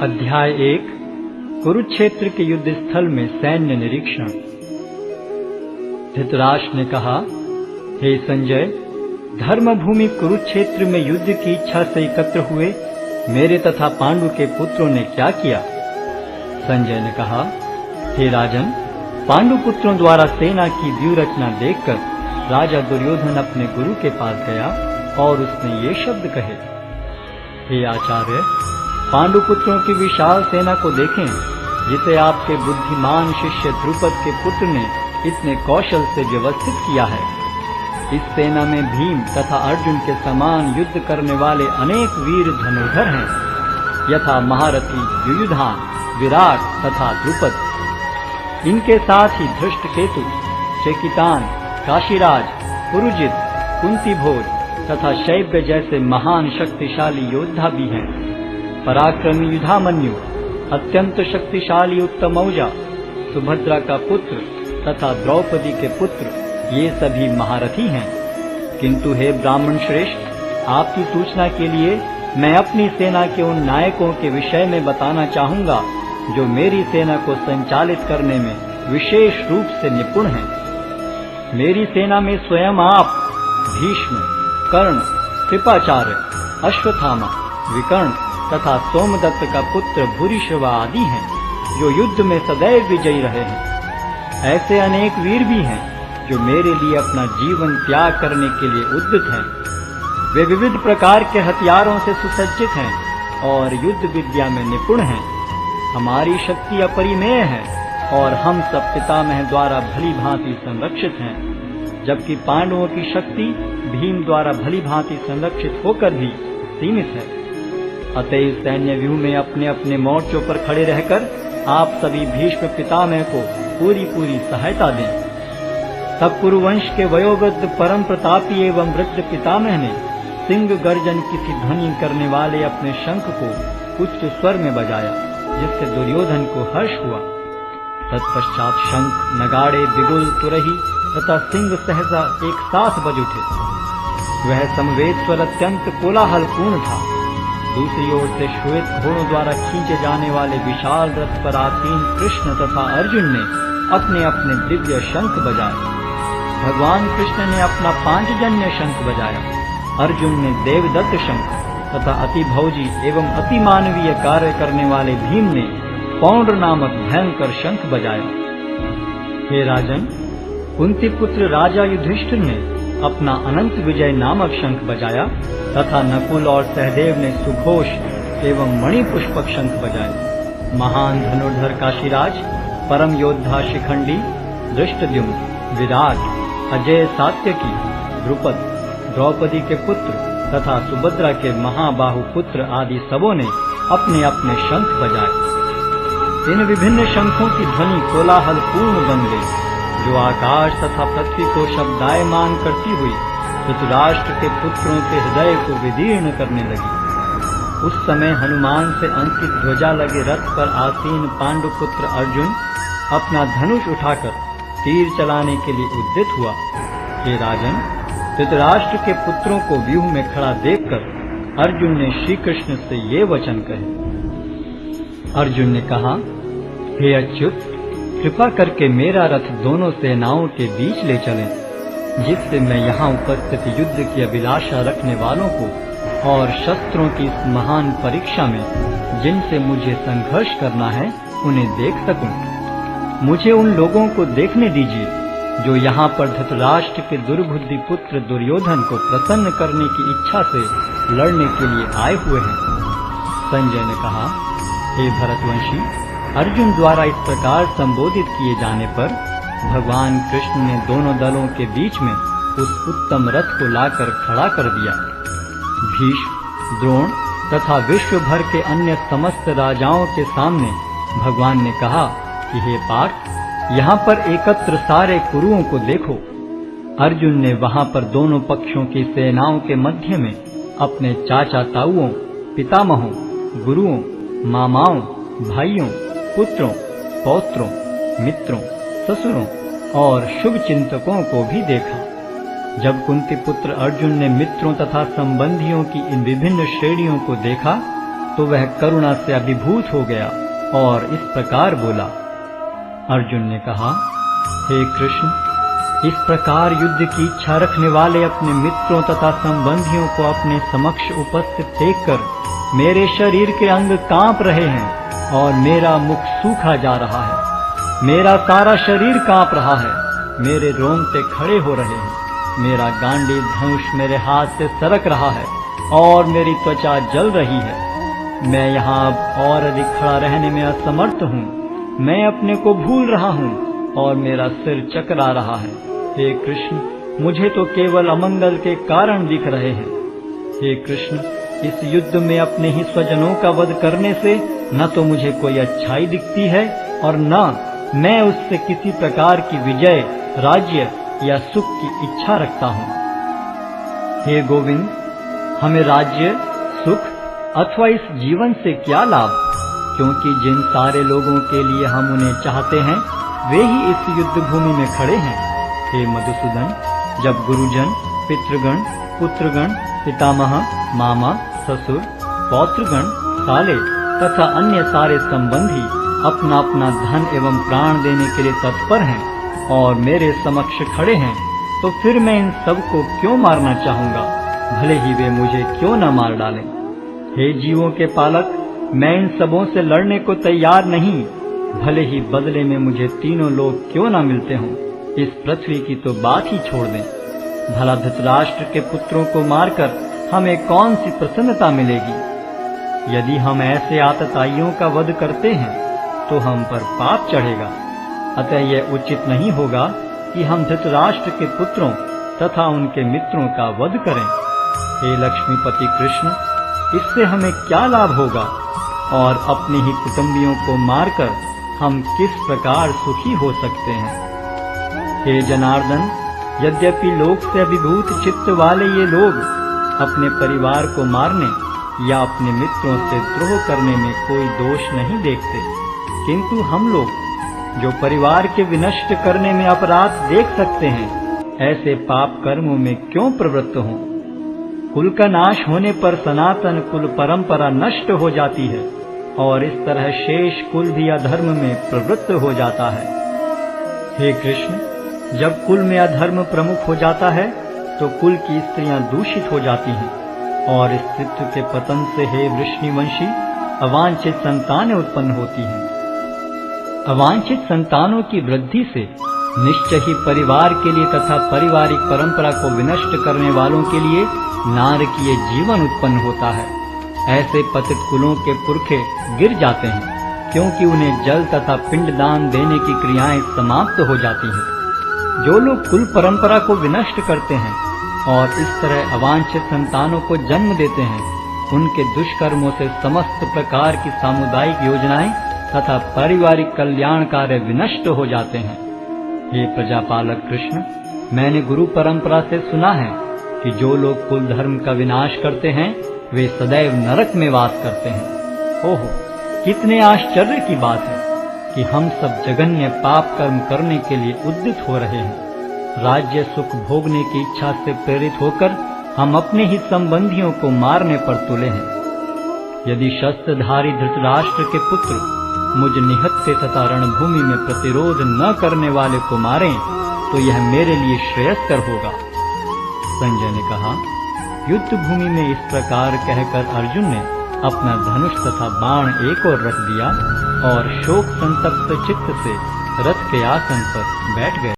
अध्याय 1 कुरुक्षेत्र के युद्ध स्थल में सैन्य निरीक्षण। धृतराष्ट्र ने कहा, हे संजय, धर्मभूमि कुरुक्षेत्र में युद्ध की इच्छा से एकत्र हुए मेरे तथा पांडु के पुत्रों ने क्या किया? संजय ने कहा, हे राजन, पांडु पुत्रों द्वारा सेना की व्यूहरचना देखकर राजा दुर्योधन अपने गुरु के पास गया और उसने ये शब्द कहे, हे आचार्य, पांडु पुत्रों की विशाल सेना को देखें, जिसे आपके बुद्धिमान शिष्य द्रुपद के पुत्र ने इतने कौशल से व्यवस्थित किया है। इस सेना में भीम तथा अर्जुन के समान युद्ध करने वाले अनेक वीर धनुर्धर हैं, यथा महारथी युयुधान, विराट तथा द्रुपद। इनके साथ ही धृष्टकेतु, चेकितान, काशीराज, पुरुजित, कुंतीभोज तथा शैब्य जैसे महान शक्तिशाली योद्धा भी हैं। पराक्रमी युधामन्यु, अत्यंत शक्तिशाली उत्तमौजा, सुभद्रा का पुत्र तथा द्रौपदी के पुत्र, ये सभी महारथी हैं। किंतु हे ब्राह्मण श्रेष्ठ, आपकी सूचना के लिए मैं अपनी सेना के उन नायकों के विषय में बताना चाहूंगा जो मेरी सेना को संचालित करने में विशेष रूप से निपुण हैं। मेरी सेना में स्वयं आप, भीष्म, कर्ण, कृपाचार्य, अश्वत्थामा, विकर्ण तथा सोमदत्त का पुत्र भूरिश्रवा आदि हैं, जो युद्ध में सदैव विजयी रहे हैं। ऐसे अनेक वीर भी हैं जो मेरे लिए अपना जीवन त्याग करने के लिए उद्यत हैं। वे विविध प्रकार के हथियारों से सुसज्जित हैं और युद्ध विद्या में निपुण हैं। हमारी शक्ति अपरिमेय है और हम सब पितामह द्वारा भली भांति संरक्षित हैं, जबकि पांडवों की शक्ति भीम द्वारा भली भांति संरक्षित होकर भी सीमित है। अतएव सैन्य व्यूह में अपने अपने मोर्चों पर खड़े रहकर आप सभी भीष्म पितामह को पूरी सहायता दें। तब कुरुवंश के वयोवृद्ध परम प्रतापी एवं वृद्ध पितामह ने सिंह गर्जन की सी ध्वनि करने वाले अपने शंख को उच्च स्वर में बजाया, जिससे दुर्योधन को हर्ष हुआ। तत्पश्चात शंख, नगाड़े, बिगुल, तुरही तथा सिंह सहसा एक साथ बज उठे। वह समवेत स्वर अत्यंत कोलाहलपूर्ण था। दूसरी ओर से श्वेत घोड़ों द्वारा खींचे जाने वाले विशाल रथ पर आसीन कृष्ण तथा अर्जुन ने अपने अपने दिव्य शंख बजाए। भगवान कृष्ण ने अपना पांचजन्य शंख बजाया, अर्जुन ने देवदत्त शंख तथा अति भौजी एवं अति मानवीय कार्य करने वाले भीम ने पौंड्र नामक भयंकर शंख बजाया। हे राजन, कुंती पुत्र राजा युधिष्ठिर ने अपना अनंत विजय नामक शंख बजाया तथा नकुल और सहदेव ने सुघोष एवं मणिपुष्पक शंख बजाए। महान धनुर्धर काशीराज, परम योद्धा शिखंडी, धृष्टद्युम्न, विराट, अजय सात्यकी, द्रुपद, द्रौपदी के पुत्र तथा सुभद्रा के महाबाहु पुत्र आदि सबों ने अपने अपने शंख बजाए। इन विभिन्न शंखों की ध्वनि कोलाहल पूर्ण बन गई, जो आकाश तथा पृथ्वी को शब्दायमान करती हुई धृतराष्ट्र के पुत्रों के हृदय को विदीर्ण करने लगी। उस समय हनुमान से अंकित ध्वजा लगे रथ पर आसीन पांडु पुत्र अर्जुन अपना धनुष उठाकर तीर चलाने के लिए उद्यत हुआ। हे राजन, धृतराष्ट्र के पुत्रों को व्यूह में खड़ा देखकर अर्जुन ने श्री कृष्ण से ये वचन कहे। अर्जुन ने कहा, हे अच्युत, कृपा करके मेरा रथ दोनों सेनाओं के बीच ले चलें, जिससे मैं यहाँ उपस्थित युद्ध की अभिलाषा रखने वालों को और शस्त्रों की इस महान परीक्षा में जिनसे मुझे संघर्ष करना है उन्हें देख सकूं। मुझे उन लोगों को देखने दीजिए जो यहाँ पर धृतराष्ट्र के दुर्बुद्धि पुत्र दुर्योधन को प्रसन्न करने की इच्छा से लड़ने के लिए आए हुए हैं। संजय ने कहा, हे भरतवंशी, अर्जुन द्वारा इस प्रकार संबोधित किए जाने पर भगवान कृष्ण ने दोनों दलों के बीच में उस उत्तम रथ को लाकर खड़ा कर दिया। भीष्म, द्रोण तथा विश्व भर के अन्य समस्त राजाओं के सामने भगवान ने कहा कि हे पार्थ, यहाँ पर एकत्र सारे कुरुओं को देखो। अर्जुन ने वहाँ पर दोनों पक्षों की सेनाओं के मध्य में अपने चाचा ताऊओं, पितामहों, गुरुओं, मामाओं, भाइयों, पुत्रों, पौत्रों, मित्रों, ससुरों और शुभ चिंतकों को भी देखा। जब कुंती पुत्र अर्जुन ने मित्रों तथा संबंधियों की इन विभिन्न श्रेणियों को देखा तो वह करुणा से अभिभूत हो गया और इस प्रकार बोला। अर्जुन ने कहा, हे कृष्ण, इस प्रकार युद्ध की इच्छा रखने वाले अपने मित्रों तथा संबंधियों को अपने समक्ष उपस्थित देखकर मेरे शरीर के अंग कांप रहे हैं और मेरा मुख सूखा जा रहा है। मेरा सारा शरीर कांप रहा है, मेरे रोंगटे खड़े हो रहे हैं, मेरा गांडीव धनुष मेरे हाथ से सरक रहा है और मेरी त्वचा जल रही है। मैं यहाँ अब और अधिक खड़ा रहने में असमर्थ हूँ। मैं अपने को भूल रहा हूँ और मेरा सिर चकरा रहा है। हे कृष्ण, मुझे तो केवल अमंगल के कारण दिख रहे हैं। हे कृष्ण, इस युद्ध में अपने ही स्वजनों का वध करने से न तो मुझे कोई अच्छाई दिखती है और न मैं उससे किसी प्रकार की विजय, राज्य या सुख की इच्छा रखता हूँ। हे गोविंद, हमें राज्य, सुख अथवा इस जीवन से क्या लाभ, क्योंकि जिन सारे लोगों के लिए हम उन्हें चाहते हैं वे ही इस युद्ध भूमि में खड़े हैं। हे मधुसूदन, जब गुरुजन, पितृगण, पुत्रगण, पितामह, मामा, ससुर, पौत्रगण, साले तथा अन्य सारे संबंधी अपना अपना धन एवं प्राण देने के लिए तत्पर हैं और मेरे समक्ष खड़े हैं, तो फिर मैं इन सबको क्यों मारना चाहूंगा, भले ही वे मुझे क्यों न मार डालें। हे जीवों के पालक, मैं इन सबों से लड़ने को तैयार नहीं, भले ही बदले में मुझे तीनों लोग क्यों न मिलते हों। इस पृथ्वी की तो बात ही छोड़ दें। भला धृतराष्ट्र के पुत्रों को मारकर हमें कौन सी प्रसन्नता मिलेगी? यदि हम ऐसे आतताइयों का वध करते हैं तो हम पर पाप चढ़ेगा। अतः यह उचित नहीं होगा कि हम धृतराष्ट्र के पुत्रों तथा उनके मित्रों का वध करें। हे लक्ष्मीपति कृष्ण, इससे हमें क्या लाभ होगा और अपने ही कुटुंबियों को मारकर हम किस प्रकार सुखी हो सकते हैं? हे जनार्दन, यद्यपि लोक से अभिभूत चित्त वाले ये लोग अपने परिवार को मारने या अपने मित्रों से द्रोह करने में कोई दोष नहीं देखते, किंतु हम लोग जो परिवार के विनष्ट करने में अपराध देख सकते हैं, ऐसे पाप कर्मों में क्यों प्रवृत्त हों? कुल का नाश होने पर सनातन कुल परंपरा नष्ट हो जाती है और इस तरह शेष कुल भी अधर्म में प्रवृत्त हो जाता है। हे कृष्ण, जब कुल में अधर्म प्रमुख हो जाता है तो कुल की स्त्रियां दूषित हो जाती हैं और स्त्रीत्व के पतन से हे वृष्णिवंशी अवांछित संतानें उत्पन्न होती हैं। अवांछित संतानों की वृद्धि से निश्चय ही परिवार के लिए तथा पारिवारिक परंपरा को विनष्ट करने वालों के लिए नारकीय जीवन उत्पन्न होता है। ऐसे पतित कुलों के पुरखे गिर जाते हैं, क्योंकि उन्हें जल तथा पिंडदान देने की क्रियाएं समाप्त हो जाती हैं। जो लोग कुल परंपरा को विनष्ट करते हैं और इस तरह अवांछित संतानों को जन्म देते हैं, उनके दुष्कर्मों से समस्त प्रकार की सामुदायिक योजनाएं तथा पारिवारिक कल्याण कार्य विनष्ट हो जाते हैं। हे प्रजापालक कृष्ण, मैंने गुरु परंपरा से सुना है कि जो लोग कुल धर्म का विनाश करते हैं वे सदैव नरक में वास करते हैं। ओहो, कितने आश्चर्य की बात है कि हम सब जघन्य पाप कर्म करने के लिए उद्यत हो रहे हैं। राज्य सुख भोगने की इच्छा से प्रेरित होकर हम अपने ही संबंधियों को मारने पर तुले हैं। यदि शस्त्रधारी धृतराष्ट्र के पुत्र मुझ निहत्थे तथा रणभूमि में प्रतिरोध न करने वाले को मारें तो यह मेरे लिए श्रेयस्कर होगा। संजय ने कहा, युद्ध भूमि में इस प्रकार कहकर अर्जुन ने अपना धनुष तथा बाण एक ओर रख दिया और शोक संतप्त चित्त से रथ के आसन पर बैठ गए।